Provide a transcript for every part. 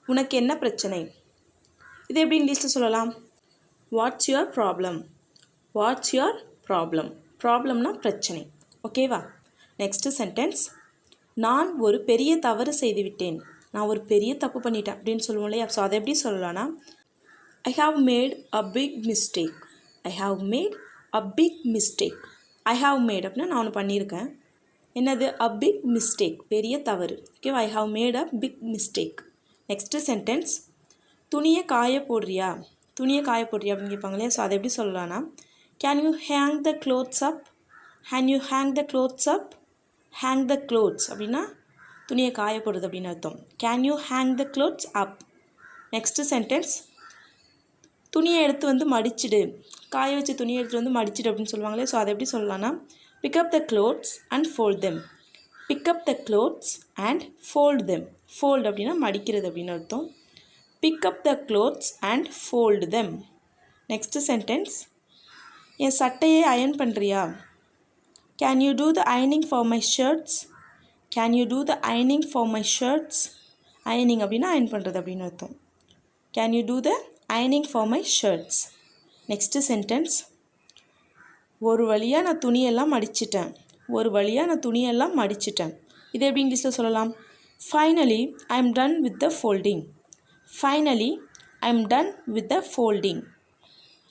உனக்கு என்ன பிரச்சனை? இது எப்படி இங்கிலீஷில் சொல்லலாம்? What's your problem? What's your problem? ப்ராப்ளம்னா பிரச்சனை. ஓகேவா? Next sentence. நான் ஒரு பெரிய தவறு செய்துவிட்டேன். நான் ஒரு பெரிய தப்பு பண்ணிட்டேன் அப்படின்னு சொல்லுவோம் இல்லையா? ஸோ அதை எப்படி சொல்லலாம்னா I have made a big mistake. I have made a big mistake. I have made அப்படின்னா நான் ஒன்று பண்ணியிருக்கேன். என்னது? அ பிக் மிஸ்டேக், பெரிய தவறு. ஓகேவா? I have made a big mistake. Next sentence. துணியை காய போடுறியா? துணியை காய போடுறியா அப்படின்னு கேட்பாங்க இல்லையா? ஸோ அதை எப்படி சொல்லலாம்னா can you hang the clothes up? Can you hang the clothes up? Hang the clothes அப்படின்னா துணியை காய போடுறது அப்படின்னு அர்த்தம். Can you hang the clothes up? Next sentence. துணியை எடுத்து வந்து மடிச்சிடு. காய வச்சு துணியை எடுத்துகிட்டு வந்து மடிச்சிடு அப்படின்னு சொல்லுவாங்களே. ஸோ அதை எப்படி சொல்லலாம்னா pick up the clothes and fold them. Pick up the clothes and fold them. Fold அப்படின்னா மடிக்கிறது அப்படின்னு அர்த்தம். Pick up the clothes and fold them. Next sentence. என் சட்டையை அயர்ன் பண்ணுறியா? கேன் யூ டூ த அயனிங் for my shirts? Can you do the அயனிங் for my shirts? அயனிங் அப்படின்னா அயர்ன் பண்ணுறது அப்படின்னு அர்த்தம். கேன் யூ டூ த அயனிங் for my shirts? Next sentence. ஒரு வழியாக நான் துணியெல்லாம் மடிச்சிட்டேன். ஒரு வழியாக நான் துணியெல்லாம் மடிச்சிட்டேன். இது எப்படி இங்கிலீஷில் சொல்லலாம்? Finally I am done with the folding. Finally I am done with the folding.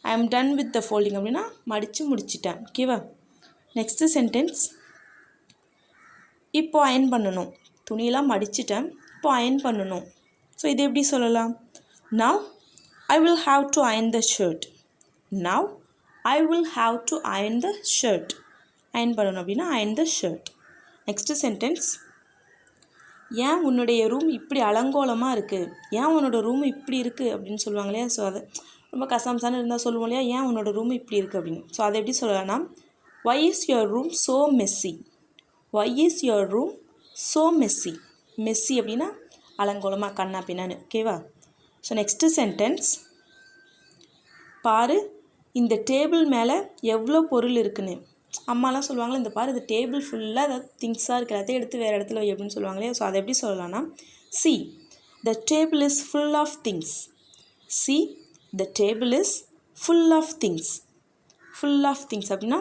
I am done with the folding அப்படின்னா மடித்து முடிச்சிட்டேன். ஓகேவா? Next sentence. இப்போது அயர்ன் பண்ணணும். துணியெல்லாம் மடிச்சிட்டேன், இப்போது அயர்ன் பண்ணணும். ஸோ இது எப்படி சொல்லலாம்? Now I will have to iron the shirt. Now I will have to iron the shirt. Iron பண்ணணும் அப்படின்னா அயர்ன் த ஷர்ட். Next sentence. ஏன் உன்னுடைய ரூம் இப்படி அலங்கோலமாக இருக்குது? ஏன் உன்னோட ரூம் இப்படி இருக்குது அப்படின்னு சொல்லுவாங்க இல்லையா? ஸோ அதை ரொம்ப கசம்சான்னு இருந்தால் சொல்லுவோம் இல்லையா? ஏன் உன்னோட ரூம் இப்படி இருக்குது அப்படின்னு. ஸோ அதை எப்படி சொல்லலாம்னா why is your room so messy? why is your room so messy? Messi அப்படின்னா அலங்கோலமாக கண்ணா பின்னான்னு. ஓகேவா? So next sentence. பாரு இந்த டேபிள் மேலே எவ்வளோ பொருள் இருக்குன்னு. அம்மாலாம் சொல்லுவாங்களே, இந்த பாரு இந்த டேபிள் ஃபுல்லாக ஏதாவது திங்ஸாக இருக்குது, எல்லாத்தையும் எடுத்து வேறு இடத்துல வை அப்படின்னு சொல்லுவாங்களே. ஸோ அதை எப்படி சொல்லலாம்னா see the table is full of things. see the table is full of things. Full of things அப்படின்னா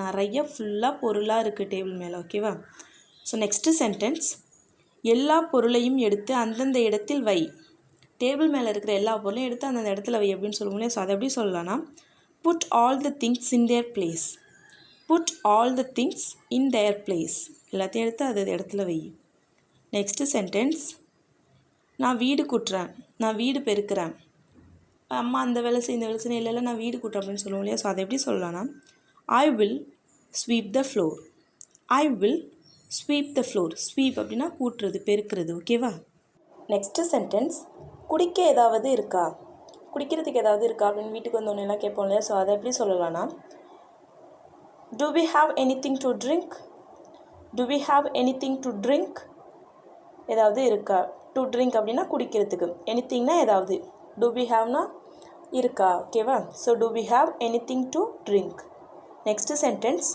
நிறைய ஃபுல்லாக பொருளாக இருக்குது டேபிள் மேலே. ஓகேவா? So next sentence. எல்லா பொருளையும் எடுத்து அந்தந்த இடத்தில் வை. டேபிள் மேலே இருக்கிற எல்லா பொருளையும் எடுத்து அந்தந்த இடத்துல வை அப்படின்னு சொல்லுவோங்களே. ஸோ அதை எப்படி சொல்லலாம்னா put all the things in their place. Put all the things in their place. எல்லாத்தையும் எடுத்து அது இடத்துல வை. Next sentence. நான் வீடு கூட்டுறேன், நான் வீடு பெருக்கிறேன். அம்மா அந்த வேலை செய்ய இந்த வேலை செய்ய இல்லை நான் வீடு கூட்டுறேன் அப்படின்னு சொல்லுவோம் இல்லையா? ஸோ அதை எப்படி சொல்லலாம்னா I will sweep the floor. I will sweep the floor. Sweep அப்படின்னா கூட்டுறது, பெருக்கிறது. ஓகேவா? Next sentence. குடிக்க ஏதாவது இருக்கா? குடிக்கிறதுக்கு ஏதாவது இருக்கா அப்படின்னு வீட்டுக்கு வந்தோன்னெல்லாம் கேட்போம் இல்லையா? ஸோ அதை எப்படி சொல்லலாம்னா do we have anything to drink? do we have anything to drink? ஏதாவது இருக்கா? டு ட்ரிங்க் அப்படின்னா குடிக்கிறதுக்கு. எனித்திங்னா ஏதாவது. do we haveனா இருக்கா. ஓகேவா? So do we have anything to drink? Next sentence.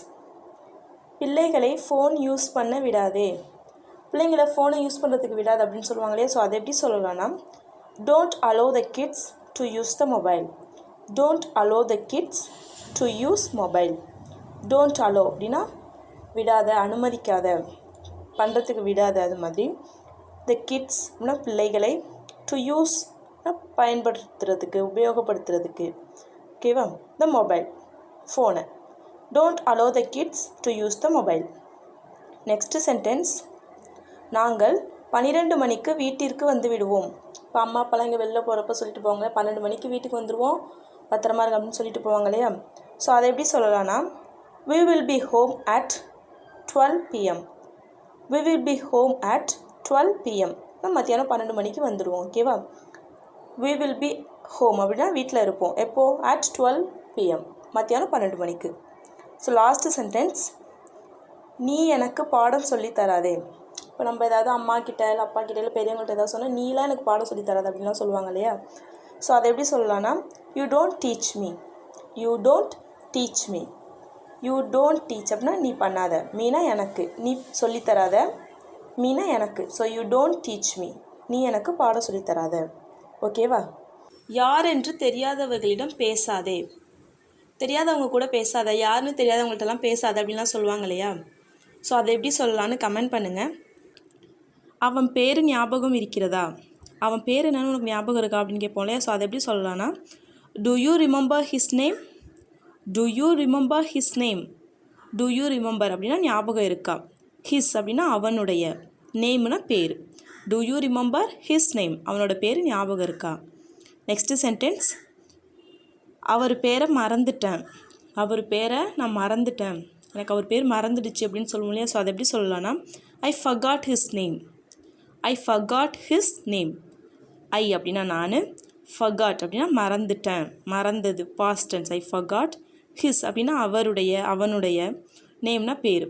பிள்ளைகளை ஃபோன் யூஸ் பண்ண விடாதே. பிள்ளைங்களை ஃபோனை யூஸ் பண்ணுறதுக்கு விடாது அப்படின்னு சொல்லுவாங்களே. ஸோ அதை எப்படி சொல்லலாம்னா don't allow the kids to use the mobile. don't allow the kids to use mobile. don't allow அப்படின்னா விடாத, அனுமதிக்காத, பண்ணுறதுக்கு விடாத. அது மாதிரி the kids அப்படின்னா பிள்ளைகளை, to use பயன்படுத்துறதுக்கு, உபயோகப்படுத்துறதுக்கு. ஓகேவா? the mobile, ஃபோனை. don't allow the kids to use the mobile. Next sentence. நாங்கள் 12 மணிக்கு வீட்டிற்கு வந்து விடுவோம். இப்போ அம்மா அப்பாலாம் இங்கே வெளில போகிறப்ப சொல்லிட்டு போவாங்க, 12 மணிக்கு வீட்டுக்கு வந்துடுவோம், பத்திரமா இருக்கு அப்படின்னு சொல்லிட்டு போவாங்க இல்லையா? ஸோ அதை எப்படி சொல்லலாம்னா we will be home at 12 PM. we will be home at 12 PM. மத்தியானம் 12 மணிக்கு வந்துடுவோம். ஓகேவா? we will be home அப்படின்னா வீட்டில் இருப்போம். எப்போ? at 12 PM, மத்தியானம் 12 மணிக்கு. So last sentence. நீ எனக்கு பாடம் சொல்லி தராதே. இப்போ நம்ம ஏதாவது அம்மா கிட்ட இல்லை அப்பா கிட்ட இல்லை பெரியவங்கள்ட்ட ஏதாவது சொன்னால் நீலாம் எனக்கு பாடம் சொல்லி தராது அப்படின்லாம் சொல்லுவாங்க இல்லையா? ஸோ அதை எப்படி சொல்லலாம்னா you don't teach me. You don't teach me. You don't teach அப்படின்னா நீ பண்ணாத. மீனா எனக்கு, நீ சொல்லித்தராத. மீனா எனக்கு. So you don't teach me, நீ எனக்கு பாடம் சொல்லித்தராத. ஓகேவா? யார் என்று தெரியாதவர்களிடம் பேசாதே. தெரியாதவங்க கூட பேசாத, யாருன்னு தெரியாதவங்கள்ட்டலாம் பேசாத அப்படின்லாம் சொல்லுவாங்க இல்லையா? ஸோ அதை எப்படி சொல்லலான்னு கமெண்ட் பண்ணுங்கள். அவன் பேர் ஞாபகம் இருக்கிறதா? அவன் பேர் என்னன்னு உனக்கு ஞாபகம் இருக்கா அப்படின்னு கேட்போம் இல்லையா? ஸோ அதை எப்படி சொல்லலான்னா, do you remember his name? Do you remember his name? Do you remember அப்படின்னா ஞாபகம் இருக்கா. ஹிஸ் அப்படின்னா அவனுடைய, நேம்னா பேர். Do you remember his name? அவனோட பேர் ஞாபகம் இருக்கா. நெக்ஸ்ட்டு சென்டென்ஸ், அவர் பேரை மறந்துட்டேன். அவர் பேரை நான் மறந்துட்டேன், எனக்கு அவர் பேர் மறந்துடுச்சு அப்படின்னு சொல்லுவோம் இல்லையா? ஸோ அதை எப்படி சொல்லலான்னா, I forgot his name. I forgot his name. I அப்படின்னா நான், ஃபர்காட் அப்படின்னா மறந்துட்டேன், மறந்தது, past tense. I forgot his அப்படின்னா அவருடைய, அவனுடைய, நேம்னா பேர்.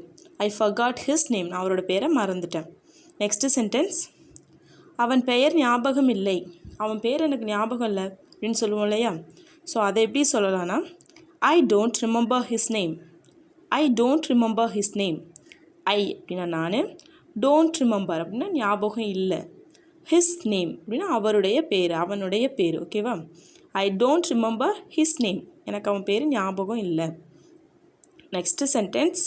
ஐ ஃபர்காட் ஹிஸ் நேம், நான் அவரோட பேரை மறந்துட்டேன். நெக்ஸ்ட்டு சென்டென்ஸ், அவன் பெயர் ஞாபகம் இல்லை. அவன் பேர் எனக்கு ஞாபகம் இல்லை அப்படின்னு சொல்லுவோம் இல்லையா? ஸோ அதை எப்படி சொல்லலான்னா, I don't remember his name. I don't remember his name. I அப்படின்னா நான், டோன்ட் ரிமெம்பர் அப்படின்னா ஞாபகம் இல்லை, ஹிஸ் நேம் அப்படின்னா அவருடைய பேர், அவனுடைய பேர். ஓகேவா? ஐ டோன்ட் ரிமெம்பர் ஹிஸ் நேம், எனக்கு அவன் பேர் ஞாபகம் இல்லை. நெக்ஸ்ட்டு சென்டென்ஸ்,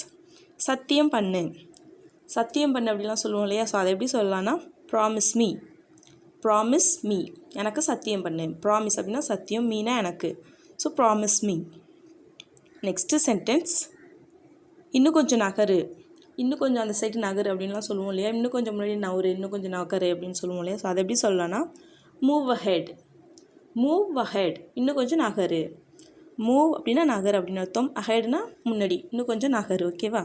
சத்தியம் பண்ணு. சத்தியம் பண்ணு அப்படிலாம் சொல்லுவோம் இல்லையா? ஸோ அதை எப்படி சொல்லலான்னா, ப்ராமிஸ் மீ. ப்ராமிஸ் மீ, எனக்கு சத்தியம் பண்ணு. ப்ராமிஸ் அப்படின்னா சத்தியம், மீனா எனக்கு. So promise me. Next sentence, இன்னும் கொஞ்சம் நகரு. இன்னும் கொஞ்சம் அந்த சைடு நகரு அப்படின்லாம் சொல்லுவோம் இல்லையா? இன்னும் கொஞ்சம் முன்னாடி நகரு, இன்னும் கொஞ்சம் நகரு அப்படின்னு சொல்லுவோம் இல்லையா? ஸோ அதை எப்படி சொல்லலான்னா, மூவ் அஹெட். மூவ் அஹெட், இன்னும் கொஞ்சம் நகரு. மூவ் அப்படின்னா நகர் அப்படின்னு அர்த்தம். அஹெட்னா முன்னாடி, இன்னும் கொஞ்சம் நகரு. ஓகேவா?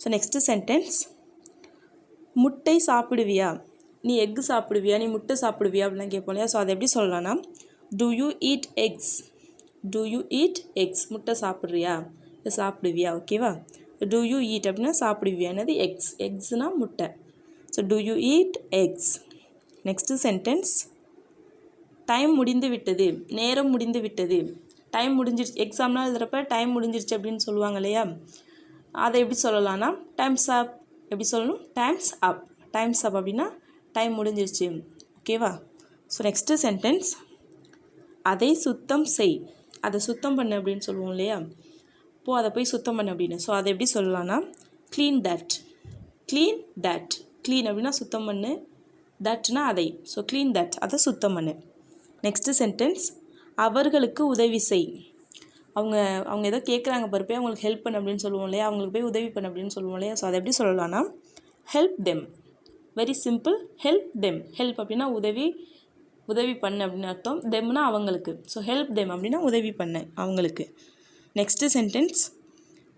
ஸோ நெக்ஸ்ட்டு சென்டென்ஸ், முட்டை சாப்பிடுவியா? நீ எக்கு சாப்பிடுவியா, நீ முட்டை சாப்பிடுவியா அப்படிலாம் கேட்போம் இல்லையா? ஸோ அதை எப்படி சொல்லலான்னா, do you eat eggs. Do you eat eggs, முட்டை சாப்பிட்றியா, இல்லை சாப்பிடுவியா. ஓகேவா? டு யூ ஈட் அப்படின்னா சாப்பிடுவியா, என்னது எக்ஸ். எக்ஸ்னால் முட்டை. So to you eat X. Next sentence, time முடிந்து விட்டது. நேரம் முடிந்து விட்டது. டைம் முடிஞ்சிருச்சு, எக்ஸாம்லாம் எழுதுகிறப்ப டைம் முடிஞ்சிருச்சு அப்படின்னு சொல்லுவாங்க இல்லையா? அதை எப்படி சொல்லலான்னா, டைம்ஸ் அப். எப்படி சொல்லணும்? டைம்ஸ் அப். டைம்ஸ் அப் அப்படின்னா டைம் முடிஞ்சிருச்சு. ஓகேவா? ஸோ நெக்ஸ்ட்டு சென்டென்ஸ், அதை சுத்தம் செய். அதை சுத்தம் பண்ணு அப்படின்னு சொல்லுவோம் இல்லையா? இப்போது அதை போய் சுத்தம் பண்ணு அப்படின்னு. ஸோ அதை எப்படி சொல்லலான்னா, clean that. Clean that. Clean அப்படின்னா சுத்தம் பண்ணு, தட்னா அதை. ஸோ க்ளீன் தட், அதை சுத்தம் பண்ணு. நெக்ஸ்ட்டு சென்டென்ஸ், அவர்களுக்கு உதவி செய். அவங்க ஏதோ கேட்குறாங்க பாருப்பே, அவங்களுக்கு ஹெல்ப் பண்ணு அப்படின்னு சொல்லுவோம் இல்லையா? அவங்களுக்கு போய் உதவி பண்ணு அப்படின்னு சொல்லுவோம் இல்லையா? ஸோ அதை எப்படி சொல்லலான்னா, help them. Very simple, help them. Help அப்படின்னா உதவி, உதவி பண்ணு அப்படின்னு அர்த்தம். தெம்னா அவங்களுக்கு. ஸோ ஹெல்ப் தெம் அப்படின்னா உதவி பண்ணு அவங்களுக்கு. நெக்ஸ்ட்டு சென்டென்ஸ்,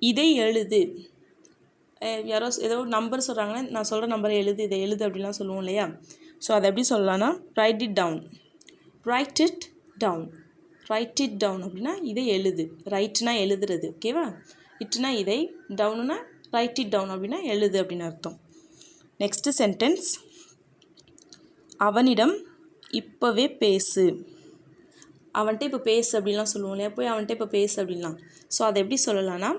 இதை எழுது. யாரோ ஏதோ நம்பர் சொல்கிறாங்கன்னா, நான் சொல்கிற நம்பரை எழுது, இதை எழுது அப்படின்லாம் சொல்லுவோம் இல்லையா? ஸோ அதை எப்படி சொல்லலான்னா, write it down. Write it down. Write it down அப்படின்னா இதை எழுது. ரைட்னா எழுதுறது. ஓகேவா? இட்னா இதை, டவுனுனா ரைட் இட் டவுன் அப்படின்னா எழுது அப்படின்னு அர்த்தம். நெக்ஸ்ட்டு சென்டென்ஸ், அவனிடம் இப்போவே பேசு. அவன்கிட்ட இப்போ பேசு அப்படின்லாம் சொல்லுவோம் இல்லையா? போய் அவன்கிட்ட இப்போ பேசு அப்படின்லாம். ஸோ அதை எப்படி சொல்லலான்னா,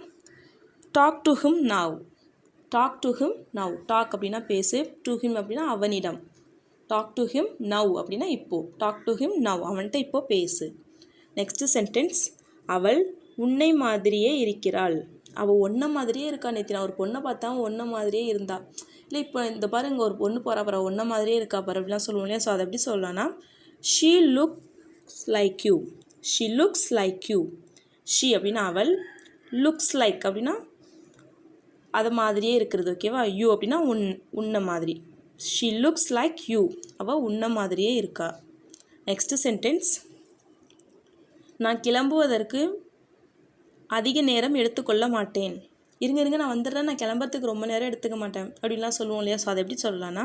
talk to him now. Talk to him now. Talk அப்படின்னா பேசு, டு ஹிம் அப்படின்னா அவனிடம். டாக் டு ஹிம் நவ் அப்படின்னா இப்போது. டாக் டு ஹிம் நவ், அவன்கிட்ட இப்போது பேசு. நெக்ஸ்ட்டு சென்டென்ஸ், அவள் உன்னை மாதிரியே இருக்கிறாள். அவள் ஒன்றை மாதிரியே இருக்கா. நேற்று நான் ஒரு பொண்ணை பார்த்தா ஒன்றை மாதிரியே இருந்தா. இல்லை இப்போ இந்த பாரு, இங்கே ஒரு பொண்ணு போகிறா பாரு, ஒன்றை மாதிரியே இருக்கா பாரு அப்படிலாம் சொல்லுவோம் இல்லையா? ஸோ அதை எப்படி சொல்லலான்னா, she looks like you. She looks like you. She அப்படின்னா அவள், லுக்ஸ் லைக் அப்படின்னா அது மாதிரியே இருக்கிறது. ஓகேவா? யூ அப்படின்னா உன்னை மாதிரி. ஷீ லுக்ஸ் லைக் யூ, அவள் உன்னை மாதிரியே இருக்கா. நெக்ஸ்ட்டு சென்டென்ஸ், நான் கிளம்புவதற்கு அதிக நேரம் எடுத்துக்கொள்ள மாட்டேன். இருங்க நான் வந்துடுறேன், நான் கிளம்புறதுக்கு ரொம்ப நேரம் எடுத்துக்க மாட்டேன் அப்படின்லாம் சொல்லுவோம் இல்லையா? ஸோ அதை எப்படி சொல்லலான்னா,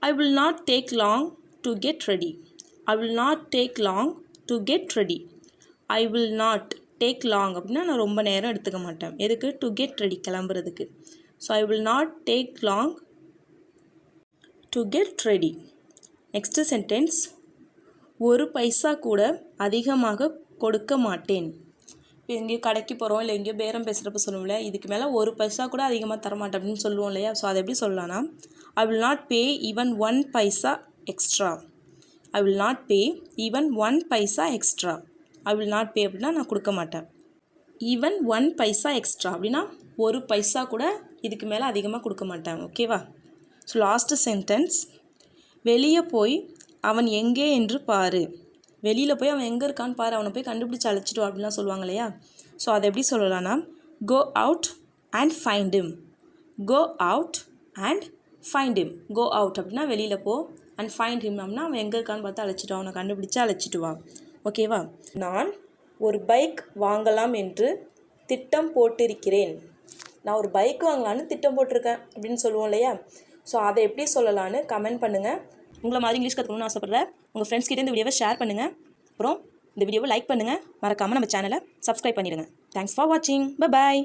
I will not take long to get ready. I will not take long to get ready. I will not take long அப்படின்னா நான் ரொம்ப நேரம் எடுத்துக்க மாட்டேன். எதுக்கு? டு கெட் ரெடி, கிளம்புறதுக்கு. So I will not take long to get ready. Next sentence, ஒரு பைசா கூட அதிகமாக கொடுக்க மாட்டேன். இப்போ எங்கேயோ கடைக்கு போகிறோம், இல்லை எங்கேயோ பேரம் பேசுகிறப்ப சொல்லுவோம் இல்லையா? இதுக்கு மேலே ஒரு பைசா கூட அதிகமாக தரமாட்டேன் அப்படின்னு சொல்லுவோம் இல்லையா? ஸோ அதை எப்படி சொல்லலாம்னா, ஐ will not pay even 1 paisa extra. I will not pay even 1 paisa extra. I will not பே அப்படின்னா நான் கொடுக்க மாட்டேன். ஈவன் 1 பைசா எக்ஸ்ட்ரா அப்படின்னா ஒரு பைசா கூட இதுக்கு மேலே அதிகமாக கொடுக்க மாட்டேன். ஓகேவா? ஸோ லாஸ்ட்டு சென்டென்ஸ், வெளியே போய் அவன் எங்கே என்று பாரு. வெளியில் போய் அவன் எங்கே இருக்கான்னு பாரு, அவனை போய் கண்டுபிடிச்சி அழைச்சிட்டு வா அப்படின்லாம் சொல்லுவாங்க இல்லையா? ஸோ அதை எப்படி சொல்லலாம்னா go out and find him. Go out and find him. Go out அப்படின்னா வெளியில் போ, அண்ட் ஃபைண்ட் him அப்படின்னா அவன் எங்கே இருக்கான்னு பார்த்து அழைச்சிட்டு வா, அவனை கண்டுபிடிச்சி அழைச்சிட்டு வா. ஓகேவா? நான் ஒரு பைக் வாங்கலாம் என்று திட்டம் போட்டிருக்கிறேன். நான் ஒரு பைக் வாங்கலான்னு திட்டம் போட்டிருக்கேன் அப்படின்னு சொல்லுவோம் இல்லையா? ஸோ அதை எப்படி சொல்லலான்னு கமெண்ட் பண்ணுங்கள். உங்களை மாதிரி இங்கிலீஷ் கற்றுக்கணும்னு ஆசைப்பட்றேன். உங்கள் ஃப்ரெண்ட்ஸ் கிட்டே இந்த வீடியோவை ஷேர் பண்ணுங்கள். அப்புறம் இந்த வீடியோவை லைக் பண்ணுங்கள். மறக்காமல் நம்ம சேனலை சப்ஸ்கிரைப் பண்ணிடுங்க. தேங்க்ஸ் ஃபார் வாட்சிங். Bye bye.